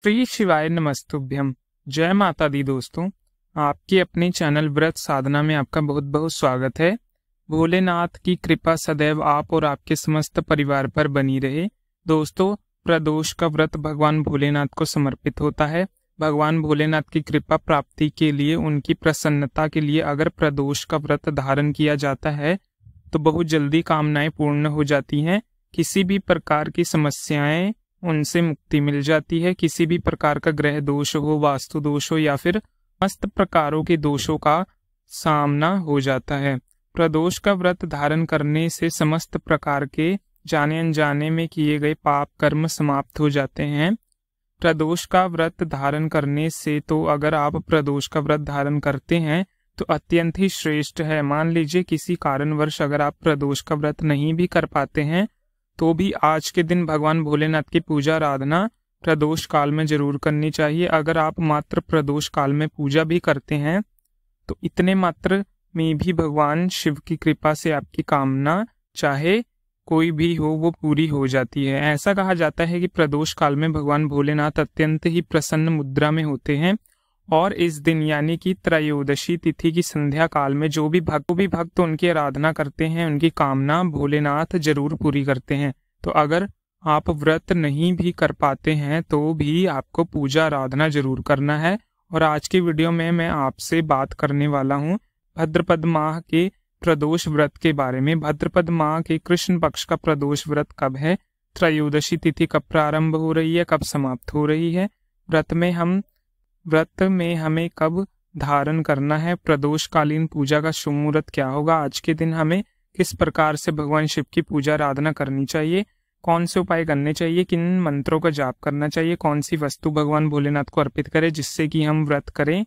श्री शिवाय नमस्तुभ्यम। जय माता दी दोस्तों, आपके अपने चैनल व्रत साधना में आपका बहुत बहुत स्वागत है। भोलेनाथ की कृपा सदैव आप और आपके समस्त परिवार पर बनी रहे। दोस्तों, प्रदोष का व्रत भगवान भोलेनाथ को समर्पित होता है। भगवान भोलेनाथ की कृपा प्राप्ति के लिए, उनकी प्रसन्नता के लिए अगर प्रदोष का व्रत धारण किया जाता है तो बहुत जल्दी कामनाएं पूर्ण हो जाती हैं। किसी भी प्रकार की समस्याएं उनसे मुक्ति मिल जाती है। किसी भी प्रकार का ग्रह दोष हो, वास्तु दोष हो या फिर समस्त प्रकारों के दोषों का सामना हो जाता है। प्रदोष का व्रत धारण करने से समस्त प्रकार के जाने अनजाने में किए गए पाप कर्म समाप्त हो जाते हैं। प्रदोष का व्रत धारण करने से तो अगर आप प्रदोष का व्रत धारण करते हैं तो अत्यंत ही श्रेष्ठ है। मान लीजिए किसी कारणवश अगर आप प्रदोष का व्रत नहीं भी कर पाते हैं तो भी आज के दिन भगवान भोलेनाथ की पूजा आराधना प्रदोष काल में जरूर करनी चाहिए। अगर आप मात्र प्रदोष काल में पूजा भी करते हैं तो इतने मात्र में भी भगवान शिव की कृपा से आपकी कामना चाहे कोई भी हो वो पूरी हो जाती है। ऐसा कहा जाता है कि प्रदोष काल में भगवान भोलेनाथ अत्यंत ही प्रसन्न मुद्रा में होते हैं और इस दिन यानी कि त्रयोदशी तिथि की संध्या काल में जो भी भक्त उनकी आराधना करते हैं उनकी कामना भोलेनाथ जरूर पूरी करते हैं। तो अगर आप व्रत नहीं भी कर पाते हैं तो भी आपको पूजा आराधना जरूर करना है। और आज की वीडियो में मैं आपसे बात करने वाला हूँ भाद्रपद माह के प्रदोष व्रत के बारे में। भाद्रपद माह के कृष्ण पक्ष का प्रदोष व्रत कब है, त्रयोदशी तिथि कब प्रारंभ हो रही है, कब समाप्त हो रही है, व्रत में हमें कब धारण करना है, प्रदोषकालीन पूजा का शुभ मुहूर्त क्या होगा, आज के दिन हमें किस प्रकार से भगवान शिव की पूजा आराधना करनी चाहिए, कौन से उपाय करने चाहिए, किन मंत्रों का जाप करना चाहिए, कौन सी वस्तु भगवान भोलेनाथ को अर्पित करें जिससे कि हम व्रत करें,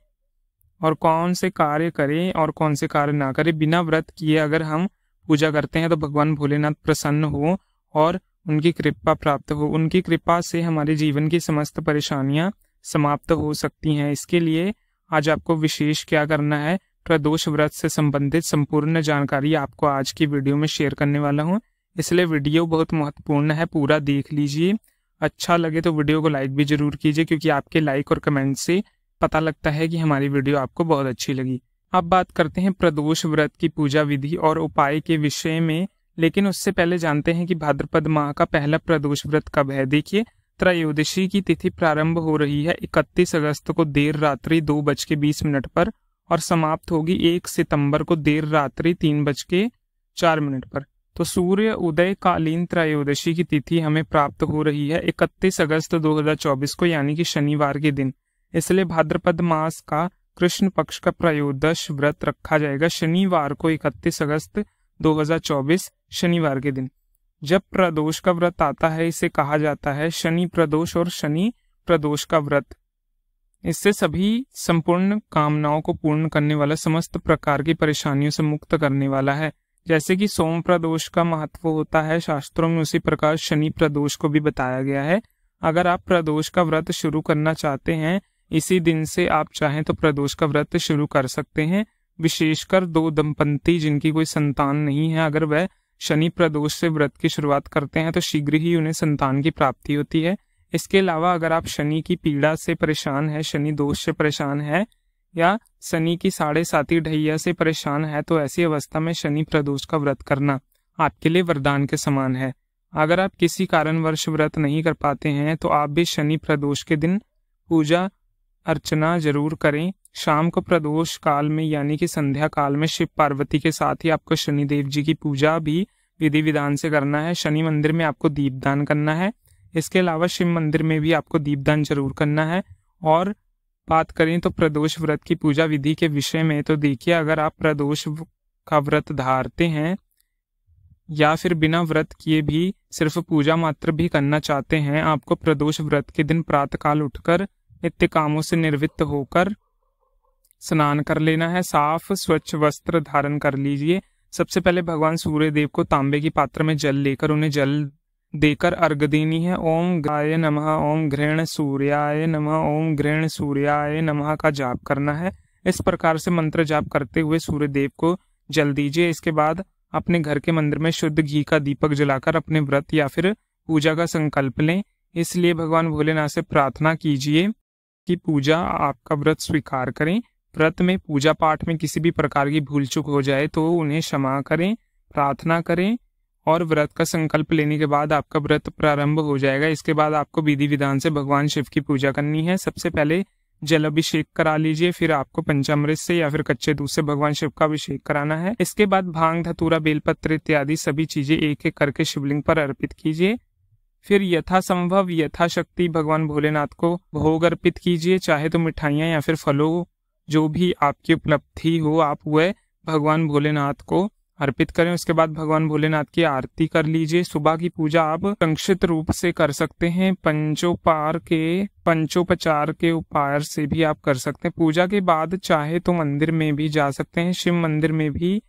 और कौन से कार्य करें और कौन से कार्य ना करें। बिना व्रत किए अगर हम पूजा करते हैं तो भगवान भोलेनाथ प्रसन्न हो और उनकी कृपा प्राप्त हो। उनकी कृपा से हमारे जीवन की समस्त परेशानियां समाप्त हो सकती हैं। इसके लिए आज आपको विशेष क्या करना है, प्रदोष व्रत से संबंधित संपूर्ण जानकारी आपको आज की वीडियो में शेयर करने वाला हूं। इसलिए वीडियो बहुत महत्वपूर्ण है, पूरा देख लीजिए। अच्छा लगे तो वीडियो को लाइक भी जरूर कीजिए क्योंकि आपके लाइक और कमेंट से पता लगता है कि हमारी वीडियो आपको बहुत अच्छी लगी। अब बात करते हैं प्रदोष व्रत की पूजा विधि और उपाय के विषय में, लेकिन उससे पहले जानते हैं कि भाद्रपद माह का पहला प्रदोष व्रत कब है। देखिए, त्रयोदशी की तिथि प्रारंभ हो रही है 31 अगस्त को देर रात्रि 2:20 पर और समाप्त होगी 1 सितंबर को देर रात्रि 3:04 पर। तो सूर्य उदय कालीन त्रयोदशी की तिथि हमें प्राप्त हो रही है 31 अगस्त 2024 को यानी कि शनिवार के दिन। इसलिए भाद्रपद मास का कृष्ण पक्ष का त्रयोदश व्रत रखा जाएगा शनिवार को 31 अगस्त 2024 शनिवार के दिन। जब प्रदोष का व्रत आता है इसे कहा जाता है शनि प्रदोष और शनि प्रदोष का व्रत। इससे सभी संपूर्ण कामनाओं को पूर्ण करने वाला, समस्त प्रकार की परेशानियों से मुक्त करने वाला है। जैसे कि सोम प्रदोष का महत्व होता है शास्त्रों में, उसी प्रकार शनि प्रदोष को भी बताया गया है। अगर आप प्रदोष का व्रत शुरू करना चाहते हैं इसी दिन से आप चाहें तो प्रदोष का व्रत शुरू कर सकते हैं। विशेषकर 2 दंपत्ति जिनकी कोई संतान नहीं है, अगर वह शनि प्रदोष से व्रत की शुरुआत करते हैं तो शीघ्र ही उन्हें संतान की प्राप्ति होती है। इसके अलावा अगर आप शनि की पीड़ा से परेशान है, शनि दोष से परेशान है या शनि की 7.5 ढैया से परेशान है तो ऐसी अवस्था में शनि प्रदोष का व्रत करना आपके लिए वरदान के समान है। अगर आप किसी कारणवश व्रत नहीं कर पाते हैं तो आप भी शनि प्रदोष के दिन पूजा अर्चना जरूर करें। शाम को प्रदोष काल में यानी कि संध्या काल में शिव पार्वती के साथ ही आपको शनिदेव जी की पूजा भी विधि विधान से करना है। शनि मंदिर में आपको दीपदान करना है। इसके अलावा शिव मंदिर में भी आपको दीपदान जरूर करना है। और बात करें तो प्रदोष व्रत की पूजा विधि के विषय में, तो देखिए, अगर आप प्रदोष का व्रत धारते हैं या फिर बिना व्रत किए भी सिर्फ पूजा मात्र भी करना चाहते हैं, आपको प्रदोष व्रत के दिन प्रातःकाल उठकर नित्य कामों से निवृत्त होकर स्नान कर लेना है। साफ स्वच्छ वस्त्र धारण कर लीजिए। सबसे पहले भगवान सूर्य देव को तांबे की पात्र में जल लेकर उन्हें जल देकर अर्घ देनी है। ओम गाय नमः, ओम घृण सूर्याय नमः, ओम घृण सूर्याय नमः का जाप करना है। इस प्रकार से मंत्र जाप करते हुए सूर्य देव को जल दीजिए। इसके बाद अपने घर के मंदिर में शुद्ध घी का दीपक जलाकर अपने व्रत या फिर पूजा का संकल्प लें। इसलिए भगवान भोलेनाथ से प्रार्थना कीजिए कि पूजा आपका व्रत स्वीकार करें। व्रत में पूजा पाठ में किसी भी प्रकार की भूल चूक हो जाए तो उन्हें क्षमा करें, प्रार्थना करें और व्रत का संकल्प लेने के बाद आपका व्रत प्रारंभ हो जाएगा। इसके बाद आपको विधि विधान से भगवान शिव की पूजा करनी है। सबसे पहले जल अभिषेक करा लीजिए, फिर आपको पंचामृत से या फिर कच्चे दूध से भगवान शिव का अभिषेक कराना है। इसके बाद भांग, धतूरा, बेलपत्र इत्यादि सभी चीजें एक एक करके शिवलिंग पर अर्पित कीजिए। फिर यथासंभव यथाशक्ति भगवान भोलेनाथ को भोग अर्पित कीजिए, चाहे तो मिठाइयाँ या फिर फलों, जो भी आपकी उपलब्धि हो आप वह भगवान भोलेनाथ को अर्पित करें। उसके बाद भगवान भोलेनाथ की आरती कर लीजिए। सुबह की पूजा आप संक्षिप्त रूप से कर सकते हैं, पंचोपचार के उपाय से भी आप कर सकते हैं। पूजा के बाद चाहे तो मंदिर में भी जा सकते हैं, शिव मंदिर में भी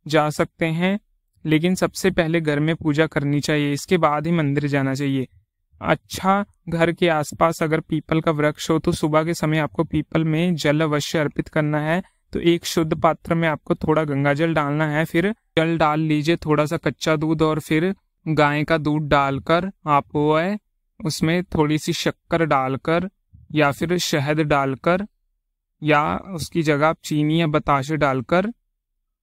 जा सकते हैं, लेकिन सबसे पहले घर में पूजा करनी चाहिए, इसके बाद ही मंदिर जाना चाहिए। अच्छा, घर के आसपास अगर पीपल का वृक्ष हो तो सुबह के समय आपको पीपल में जल अवश्य अर्पित करना है। तो एक शुद्ध पात्र में आपको थोड़ा गंगा जल डालना है, फिर जल डाल लीजिए, थोड़ा सा कच्चा दूध और फिर गाय का दूध डालकर आप वो उसमें थोड़ी सी शक्कर डालकर या फिर शहद डालकर या उसकी जगह आप चीनी या बताशे डालकर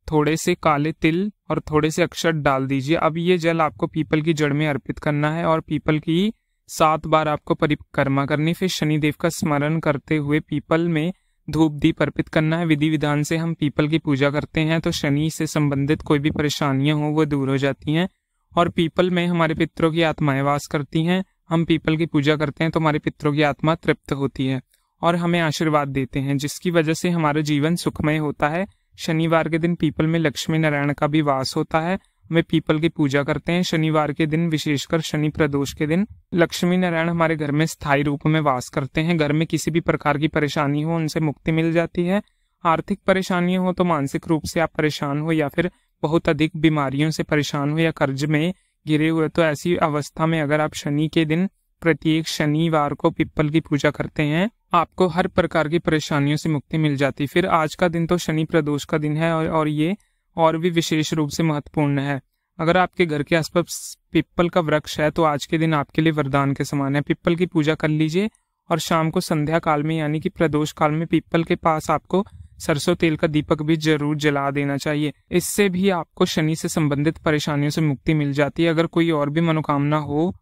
थोड़े से काले तिल और थोड़े से अक्षत डाल दीजिए। अब ये जल आपको पीपल की जड़ में अर्पित करना है और पीपल की 7 बार आपको परिक्रमा करनी। फिर शनिदेव का स्मरण करते हुए पीपल में धूप दीप अर्पित करना है। विधि विधान से हम पीपल की पूजा करते हैं तो शनि से संबंधित कोई भी परेशानियां हो वो दूर हो जाती हैं और पीपल में हमारे पितरों की आत्माएं वास करती हैं। हम पीपल की पूजा करते हैं तो हमारे पितरों की आत्मा तृप्त होती है और हमें आशीर्वाद देते हैं, जिसकी वजह से हमारा जीवन सुखमय होता है। शनिवार के दिन पीपल में लक्ष्मी नारायण का भी वास होता है। हमें पीपल की पूजा करते हैं। शनिवार के दिन, विशेषकर शनि प्रदोष के दिन, लक्ष्मी नारायण हमारे घर में स्थायी रूप में वास करते हैं। घर में किसी भी प्रकार की परेशानी हो उनसे मुक्ति मिल जाती है। आर्थिक परेशानियां हो तो मानसिक रूप से आप परेशान हो या फिर बहुत अधिक बीमारियों से परेशान हो या कर्ज में गिरे हुए, तो ऐसी अवस्था में अगर आप शनि के दिन प्रत्येक शनिवार को पीपल की पूजा करते हैं आपको हर प्रकार की परेशानियों से मुक्ति मिल जाती। फिर आज का दिन तो शनि प्रदोष का दिन है और ये और भी विशेष रूप से महत्वपूर्ण है। अगर आपके घर के आसपास पीपल का वृक्ष है तो आज के दिन आपके लिए वरदान के समान है। पीपल की पूजा कर लीजिए और शाम को संध्या काल में यानी कि प्रदोष काल में पीपल के पास आपको सरसों तेल का दीपक भी जरूर जला देना चाहिए। इससे भी आपको शनि से संबंधित परेशानियों से मुक्ति मिल जाती है। अगर कोई और भी मनोकामना हो,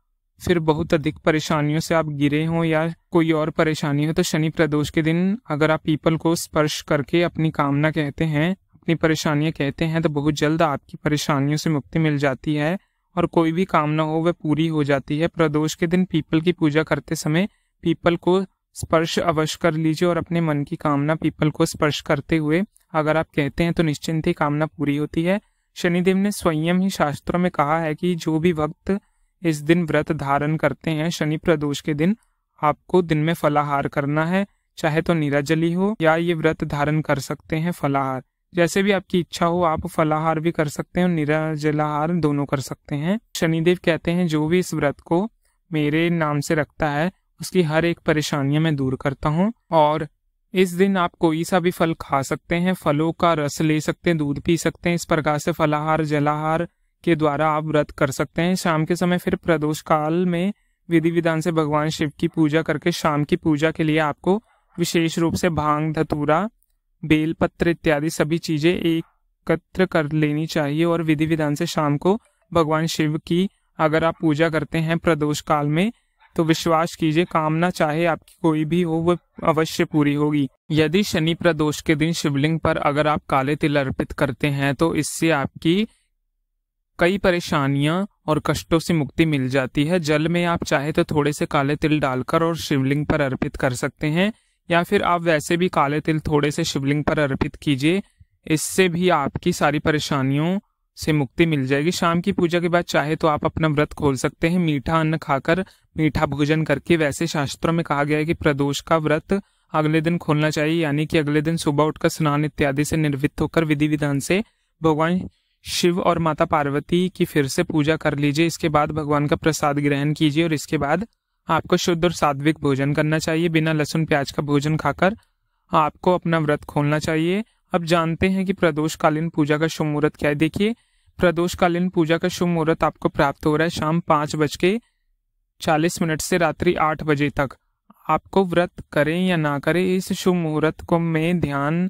फिर बहुत अधिक परेशानियों से आप गिरे हों या कोई और परेशानी हो, तो शनि प्रदोष के दिन अगर आप पीपल को स्पर्श करके अपनी कामना कहते हैं, अपनी परेशानियां कहते हैं, तो बहुत जल्द आपकी परेशानियों से मुक्ति मिल जाती है और कोई भी कामना हो वह पूरी हो जाती है। प्रदोष के दिन पीपल की पूजा करते समय पीपल को स्पर्श अवश्य कर लीजिए और अपने मन की कामना पीपल को स्पर्श करते हुए अगर आप कहते हैं तो निश्चिंत ही कामना पूरी होती है। शनिदेव ने स्वयं ही शास्त्रों में कहा है कि जो भी भक्त इस दिन व्रत धारण करते हैं, शनि प्रदोष के दिन आपको दिन में फलाहार करना है, चाहे तो निराजली हो या ये व्रत धारण कर सकते हैं फलाहार, जैसे भी आपकी इच्छा हो। आप फलाहार भी कर सकते हैं और निराजलाहार दोनों कर सकते हैं। शनिदेव कहते हैं जो भी इस व्रत को मेरे नाम से रखता है उसकी हर एक परेशानियां मैं दूर करता हूँ। और इस दिन आप कोई सा भी फल खा सकते हैं, फलों का रस ले सकते हैं, दूध पी सकते हैं। इस प्रकार से फलाहार जलाहार के द्वारा आप व्रत कर सकते हैं। शाम के समय फिर प्रदोष काल में विधि विधान से भगवान शिव की पूजा करके शाम की पूजा के लिए आपको विशेष रूप से भांग, धतूरा, बेलपत्र इत्यादि सभी चीजें एकत्र कर लेनी चाहिए और विधि विधान से शाम को भगवान शिव की अगर आप पूजा करते हैं प्रदोष काल में तो विश्वास कीजिए कामना चाहे आपकी कोई भी हो वो अवश्य पूरी होगी। यदि शनि प्रदोष के दिन शिवलिंग पर अगर आप काले तिल अर्पित करते हैं तो इससे आपकी कई परेशानियां और कष्टों से मुक्ति मिल जाती है। जल में आप चाहे तो थोड़े से काले तिल डालकर और शिवलिंग पर अर्पित कर सकते हैं या फिर आप वैसे भी काले तिल थोड़े से शिवलिंग पर अर्पित कीजिए, इससे भी आपकी सारी परेशानियों से मुक्ति मिल जाएगी। शाम की पूजा के बाद चाहे तो आप अपना व्रत खोल सकते हैं मीठा अन्न खाकर, मीठा भोजन करके। वैसे शास्त्रों में कहा गया है कि प्रदोष का व्रत अगले दिन खोलना चाहिए, यानी कि अगले दिन सुबह उठकर स्नान इत्यादि से निर्वृत्त होकर विधि विधान से भगवान शिव और माता पार्वती की फिर से पूजा कर लीजिए। इसके बाद भगवान का प्रसाद ग्रहण कीजिए और इसके बाद आपको शुद्ध और सात्विक भोजन करना चाहिए। बिना लहसुन प्याज का भोजन खाकर आपको अपना व्रत खोलना चाहिए। अब जानते हैं कि प्रदोषकालीन पूजा का शुभ मुहूर्त क्या है। देखिए, प्रदोषकालीन पूजा का शुभ मुहूर्त आपको प्राप्त हो रहा है शाम 5:46 40 मिनट से रात्रि 8 बजे तक। आपको व्रत करें या ना करें, इस शुभ मुहूर्त को में ध्यान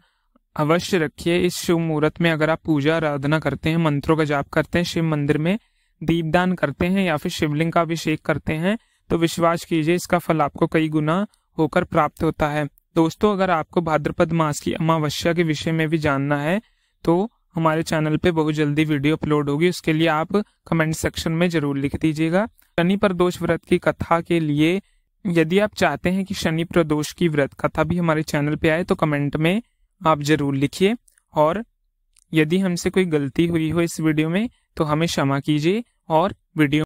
अवश्य रखिए। इस शुभ मुहूर्त में अगर आप पूजा आराधना करते हैं, मंत्रों का जाप करते हैं, शिव मंदिर में दीपदान करते हैं या फिर शिवलिंग का अभिषेक करते हैं तो विश्वास कीजिए इसका फल आपको कई गुना होकर प्राप्त होता है। दोस्तों, अगर आपको भाद्रपद मास की अमावस्या के विषय में भी जानना है तो हमारे चैनल पे बहुत जल्दी वीडियो अपलोड होगी, उसके लिए आप कमेंट सेक्शन में जरूर लिख दीजिएगा। शनि प्रदोष व्रत की कथा के लिए यदि आप चाहते हैं कि शनि प्रदोष की व्रत कथा भी हमारे चैनल पे आए तो कमेंट में आप जरूर लिखिए। और यदि हमसे कोई गलती हुई हो इस वीडियो में तो हमें क्षमा कीजिए और वीडियो